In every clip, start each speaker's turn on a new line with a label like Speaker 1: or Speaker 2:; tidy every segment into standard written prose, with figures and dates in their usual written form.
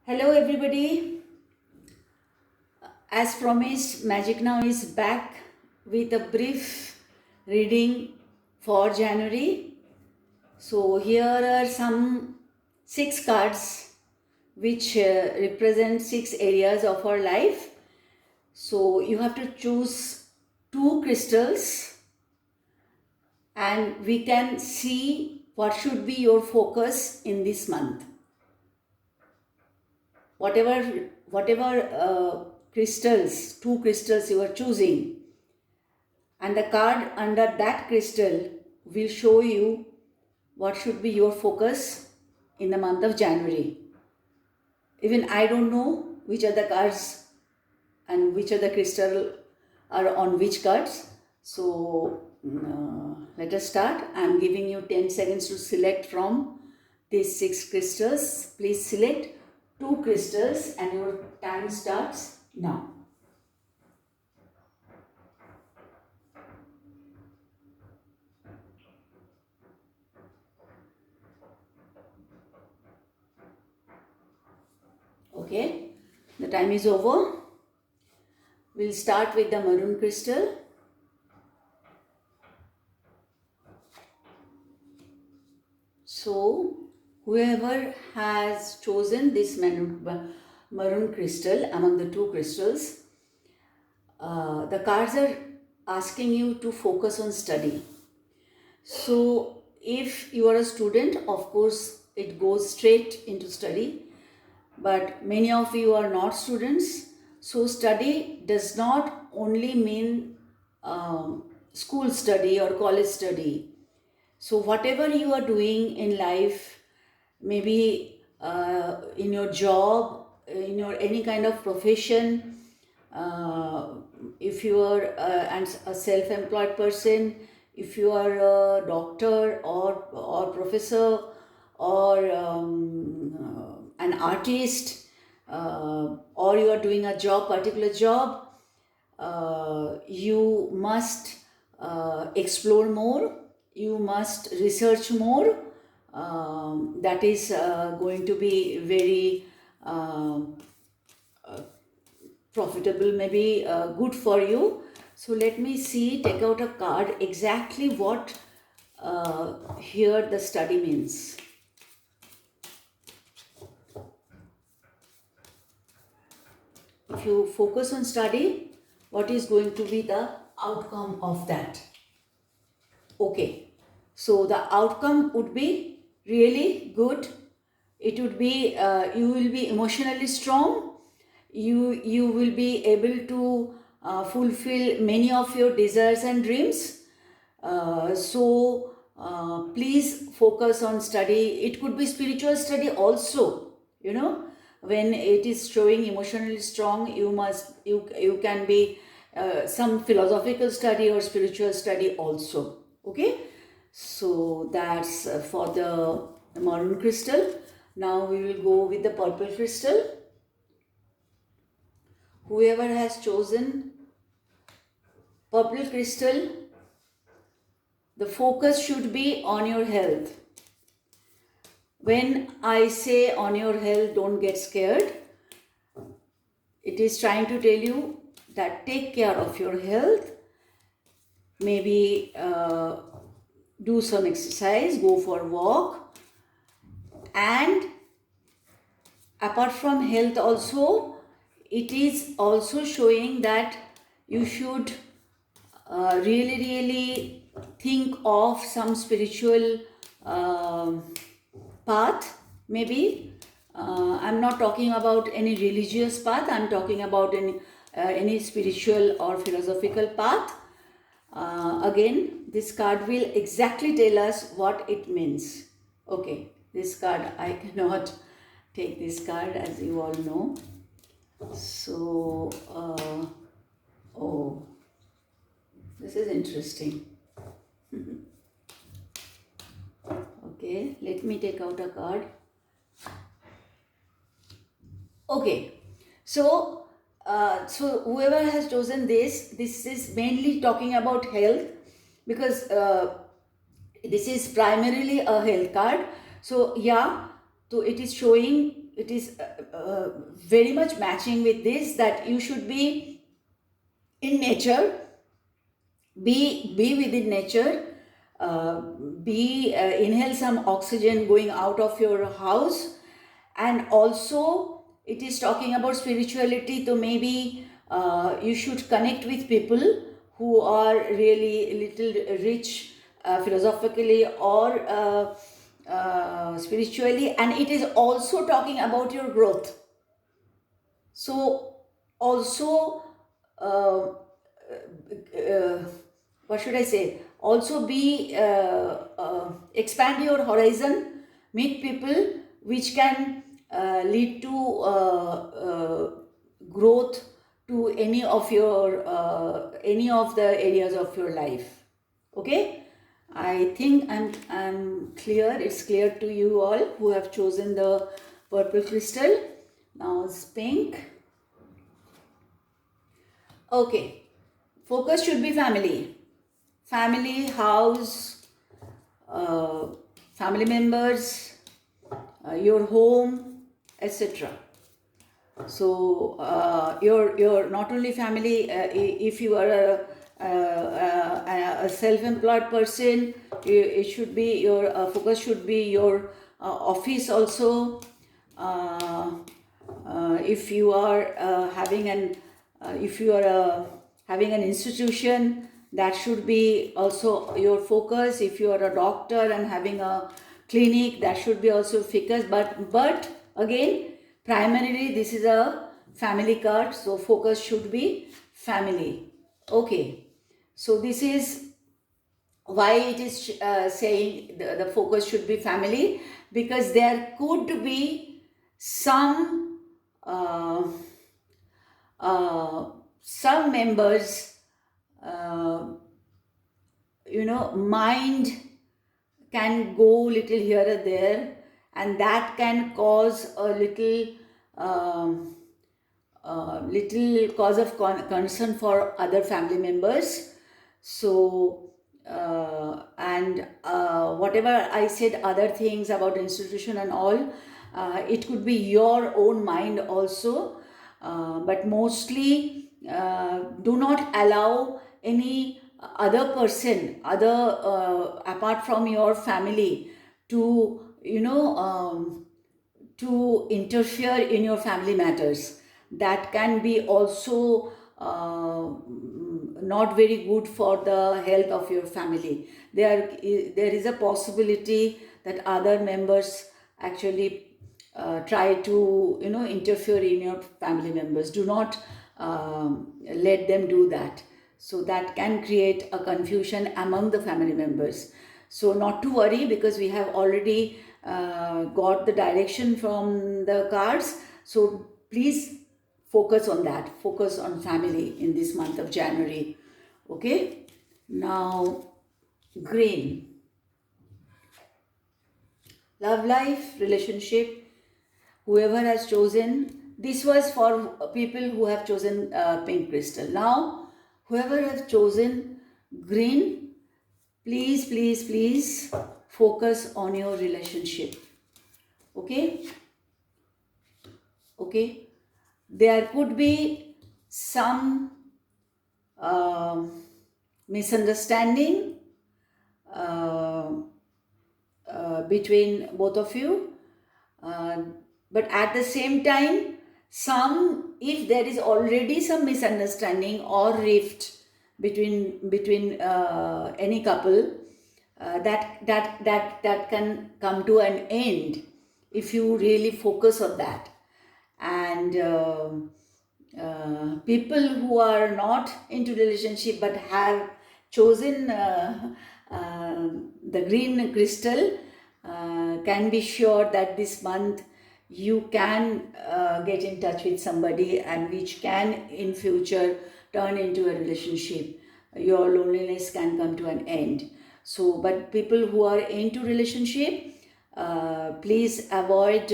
Speaker 1: Hello, everybody. As promised, Magic Now is back with a brief reading for January. So, here are some 6 cards which represent 6 areas of our life. So, you have to choose 2 crystals and we can see what should be your focus in this month. Whatever crystals, 2 crystals you are choosing, and the card under that crystal will show you what should be your focus in the month of January. Even I don't know which are the cards and which are the crystal are on which cards. So let us start. I am giving you 10 seconds to select from these 6 crystals. Please select 2 crystals and your time starts now. Okay, the time is over. We'll start with the maroon crystal. So, whoever has chosen this maroon crystal among the 2 crystals, the cards are asking you to focus on study. So, if you are a student, of course, it goes straight into study. But many of you are not students, so study does not only mean school study or college study. So whatever you are doing in life, maybe in your job, in your any kind of profession, if you are a self-employed person, if you are a doctor or professor or an artist, or you are doing a job, particular job, you must explore more, you must research more. That is going to be very profitable, maybe good for you. So let me see, take out a card, exactly what here the study means. If you focus on study, what is going to be the outcome of that? Okay, so the outcome would be really good. It would be you will be emotionally strong. You will be able to fulfill many of your desires and dreams. So please focus on study. It could be spiritual study also. When it is showing emotionally strong, you can be some philosophical study or spiritual study also. Okay, so that's for the maroon crystal. Now we will go with the purple crystal. Whoever has chosen purple crystal, the focus should be on your health. When I say on your health, don't get scared. It is trying to tell you that take care of your health. Maybe do some exercise, go for a walk. And apart from health also, it is also showing that you should really think of some spiritual path. Maybe I'm not talking about any religious path, I'm talking about any spiritual or philosophical path. Again, this card will exactly tell us what it means. Okay, this card, I cannot take this card, as you all know. So oh, this is interesting. Okay, let me take out a card. Okay, so whoever has chosen this is mainly talking about health, because this is primarily a health card. So yeah, so it is showing it is very much matching with this, that you should be in nature, be within nature, inhale some oxygen going out of your house. And also it is talking about spirituality, so maybe you should connect with people who are really a little rich philosophically or spiritually. And it is also talking about your growth. So also uh, what should I say? Also be expand your horizon, meet people which can lead to growth to any of the areas of your life. Okay, I think I'm clear. It's clear to you all who have chosen the purple crystal. Now it's pink. Okay, focus should be family, house, family members, your home, etc. So your not only family, if you are a self-employed person, it should be your focus should be your office also. If you are having an institution, that should be also your focus. If you are a doctor and having a clinic, that should be also focus. But again, primarily this is a family card, so focus should be family. Okay, so this is why it is saying the focus should be family, because there could be some some members, mind can go little here or there, and that can cause a little cause of concern for other family members. So and whatever I said, other things about institution and all, it could be your own mind also, but mostly do not allow any other person, apart from your family, to to interfere in your family matters. That can be also not very good for the health of your family. There is a possibility that other members actually try to interfere in your family members. Do not let them do that. So that can create a confusion among the family members. So not to worry, because we have already got the direction from the cards. So please focus on that. Focus on family in this month of January. Okay. Now, green. Love life, relationship. Whoever has chosen, this was for people who have chosen pink crystal. Now, whoever has chosen green, please focus on your relationship. Okay. There could be some misunderstanding between both of you, but at the same time, if there is already some misunderstanding or rift between any couple, that can come to an end if you really focus on that. And people who are not into relationship but have chosen the green crystal can be sure that this month you can get in touch with somebody, and which can in future turn into a relationship. Your loneliness can come to an end. So, but people who are into relationship, please avoid,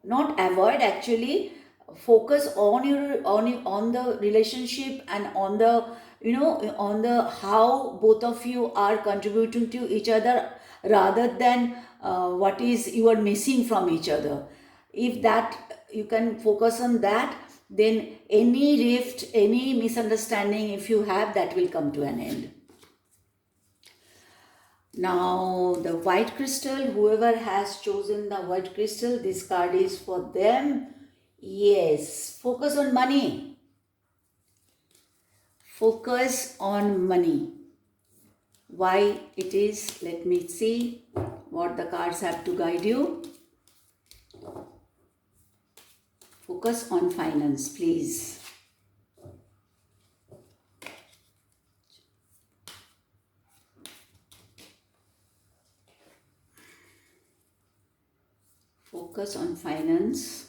Speaker 1: not avoid actually, focus on the relationship, and on the on the how both of you are contributing to each other, rather than what is you are missing from each other. If that you can focus on that, then any rift, any misunderstanding if you have, that will come to an end. Now the white crystal, whoever has chosen the white crystal, this card is for them. Yes, focus on money. Focus on money. Why it is? Let me see what the cards have to guide you. Focus on finance, please. Focus on finance.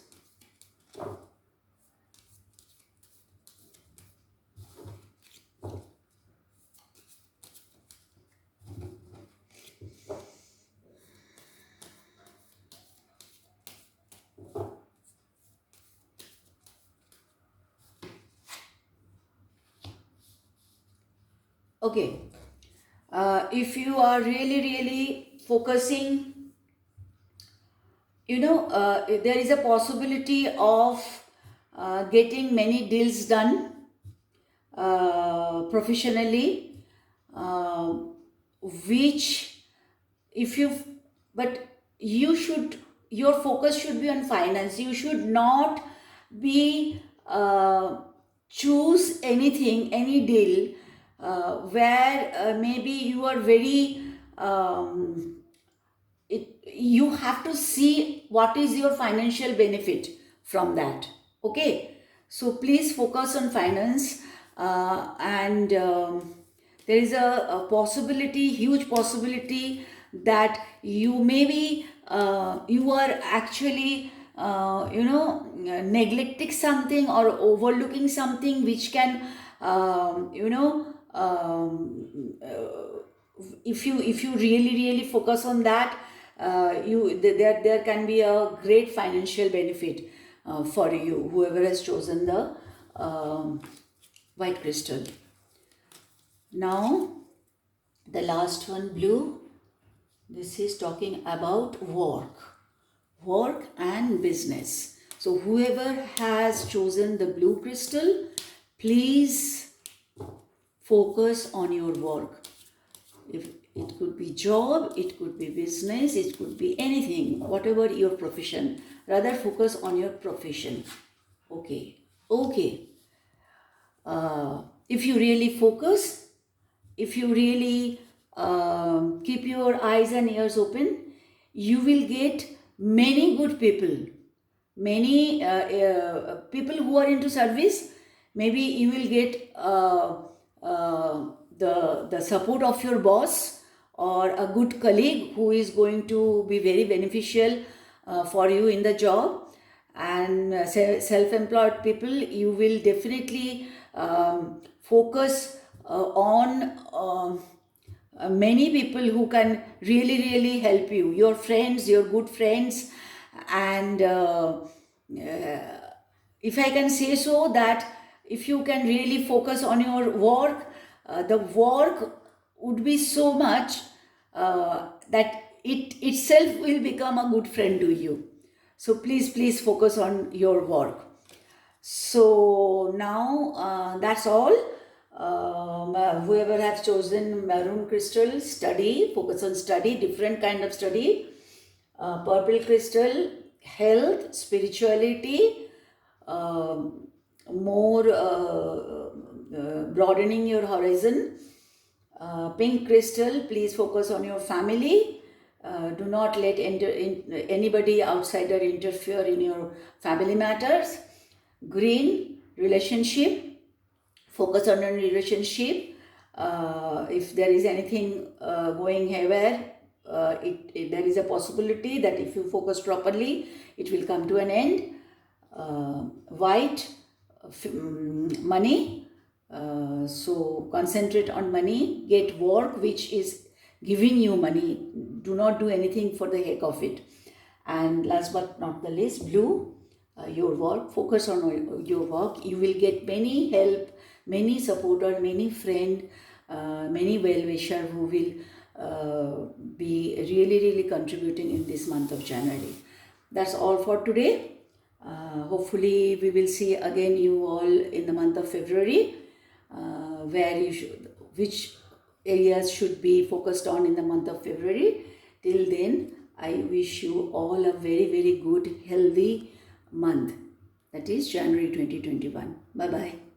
Speaker 1: Okay, if you are really focusing, there is a possibility of getting many deals done professionally, uh, which if you, but you should, your focus should be on finance. You should not be choose anything, any deal where maybe you are very you have to see what is your financial benefit from that. Okay, so please focus on finance, and there is a possibility, huge possibility, that you maybe you are actually neglecting something or overlooking something which can if you really focus on that, there can be a great financial benefit for you, whoever has chosen the white crystal. Now the last one, blue. This is talking about work and business. So whoever has chosen the blue crystal, please focus on your work. If it could be job, it could be business, it could be anything, whatever your profession. Rather focus on your profession. Okay. If you really focus, if you really keep your eyes and ears open, you will get many good people, many people who are into service. Maybe you will get the support of your boss, or a good colleague who is going to be very beneficial for you in the job. And self-employed people, you will definitely focus on many people who can really help you, your friends, your good friends. And if I can say so, that if you can really focus on your work, the work would be so much that it itself will become a good friend to you. So please focus on your work. So now that's all. Whoever has chosen maroon crystal, study, focus on study, different kind of study. Purple crystal, health, spirituality, more broadening your horizon. Pink crystal, please focus on your family. Do not let anybody outsider interfere in your family matters. Green, relationship, focus on your relationship. If there is anything going haywire, there is a possibility that if you focus properly, it will come to an end. White, money. So concentrate on money, get work which is giving you money. Do not do anything for the heck of it. And last but not the least, blue, your work, focus on your work. You will get many help, many supporter, many friend, many well-wisher who will be really contributing in this month of January. That's all for today. Hopefully we will see again you all in the month of February, where you should, which areas should be focused on in the month of February. Till then, I wish you all a very good healthy month, that is January 2021. Bye bye.